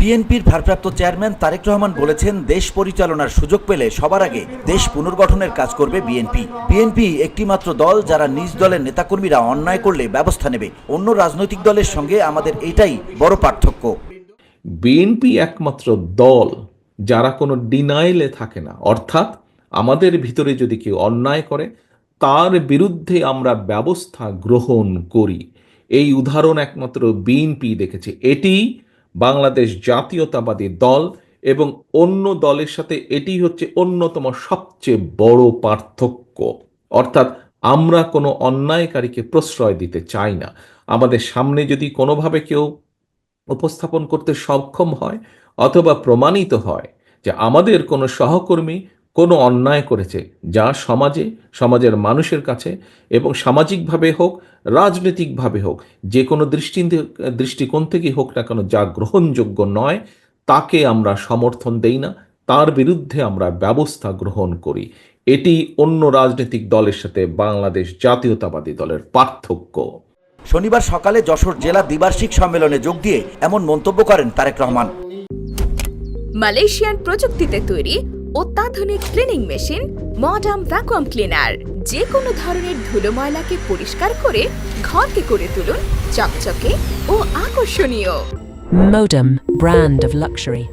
বিএনপির ভারপ্রাপ্ত চেয়ারম্যান তারেক রহমান বলেছেন, দেশ পরিচালনার সুযোগ পেলে সবার আগে দেশ পুনর্গঠনের কাজ করবে বিএনপি। বিএনপি একটি মাত্র দল যারা নিজ দলের নেতাকর্মীরা অন্যায় করলে ব্যবস্থা নেবে। অন্য রাজনৈতিক দলের সঙ্গে আমাদের এটাই বড় পার্থক্য। বিএনপি একমাত্র দল যারা কোনো ডিনাইলে থাকে না, অর্থাৎ আমাদের ভিতরে যদি কেউ অন্যায় করে তার বিরুদ্ধে আমরা ব্যবস্থা গ্রহণ করি। এই উদাহরণ একমাত্র বিএনপি দেখেছে। এটি বাংলাদেশ জাতীয়তাবাদী দল এবং অন্য দলের সাথে এটি হচ্ছে অন্যতম সবচেয়ে বড় পার্থক্য। অর্থাৎ আমরা কোনো অন্যায়কারীকে প্রশ্রয় দিতে চাই না। আমাদের সামনে যদি কোনোভাবে কেউ উপস্থাপন করতে সক্ষম হয় অথবা প্রমাণিত হয় যে আমাদের কোনো সহকর্মী কোনো অন্যায় করেছে, যা সমাজের মানুষের কাছে এবং সামাজিকভাবে হোক রাজনৈতিকভাবে হোক যে কোনো দৃষ্টিকোণ থেকে হোক না কেন যা গ্রহণযোগ্য নয়, তাকে আমরা সমর্থন দেই না, তার বিরুদ্ধে আমরা ব্যবস্থা গ্রহণ করি। এটি অন্য রাজনৈতিক দলের সাথে বাংলাদেশ জাতীয়তাবাদী দলের পার্থক্য। শনিবার সকালে যশোর জেলা দ্বিবার্ষিক সম্মেলনে যোগ দিয়ে এমন মন্তব্য করেন তারেক রহমান। মালয়েশিয়ান প্রযুক্তিতে তৈরি অত্যাধুনিক cleaning machine modern vacuum cleaner যে কোনো ধরনের ধুলো ময়লাকে পরিষ্কার করে ঘরকে করে তুলুন চকচকে ও আকর্ষণীয়। Modem, brand of luxury.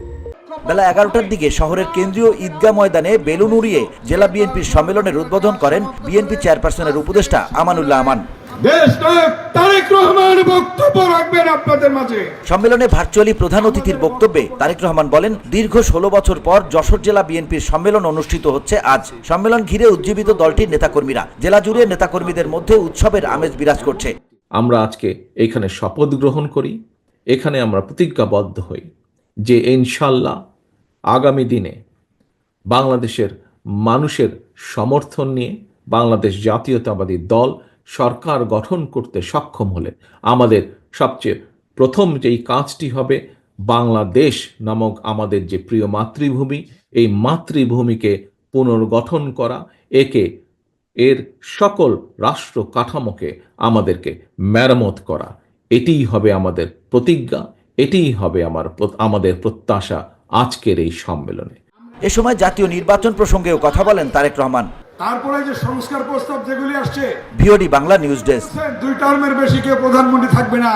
বেলা 11টার দিকে শহরের কেন্দ্রীয় ঈদগাহ ময়দানে বেলুন উড়িয়ে জেলা বিএনপির সম্মেলনের উদ্বোধন করেন বিএনপি চেয়ারপারসনের উপদেষ্টা আমানুল্লাহ আমান। তারেক রহমান বক্তব্য রাখবেন আপনাদের মাঝে। সম্মেলনে ভার্চুয়ালি প্রধান অতিথির বক্তব্যে তারেক রহমান বলেন, দীর্ঘ 16 বছর পর যশোর জেলা বিএনপির সম্মেলন অনুষ্ঠিত হচ্ছে আজ। সম্মেলন ঘিরে উজ্জীবিত দলটির নেতাকর্মীরা। জেলা জুড়ে নেতাকর্মীদের মধ্যে উৎসবের আমেজ বিরাজ করছে। আমরা আজকে এখানে শপথ গ্রহণ করি, এখানে আমরা প্রতিজ্ঞাবদ্ধ হই যে ইনশাল্লাহ আগামী দিনে বাংলাদেশের মানুষের সমর্থন নিয়ে বাংলাদেশ জাতীয়তাবাদী দল সরকার গঠন করতে সক্ষম হলে আমাদের সবচেয়ে প্রথম যেই কাজটি হবে, বাংলাদেশ নামক আমাদের যে প্রিয় মাতৃভূমি, এই মাতৃভূমিকে পুনর্গঠন করা, এর সকল রাষ্ট্র কাঠামোকে আমাদেরকে মেরামত করা। এটিই হবে আমাদের প্রতিজ্ঞা, এটিই হবে আমাদের প্রত্যাশা আজকের এই সম্মেলনে। এ সময় জাতীয় নির্বাচন প্রসঙ্গেও কথা বলেন তারেক রহমান। তারপরে যে সংস্কার প্রস্তাব যেগুলি আসছে, ভিওডি বাংলা নিউজ ডেস্ক। 2 টার্মের বেশি কেউ প্রধানমন্ত্রী থাকবে না।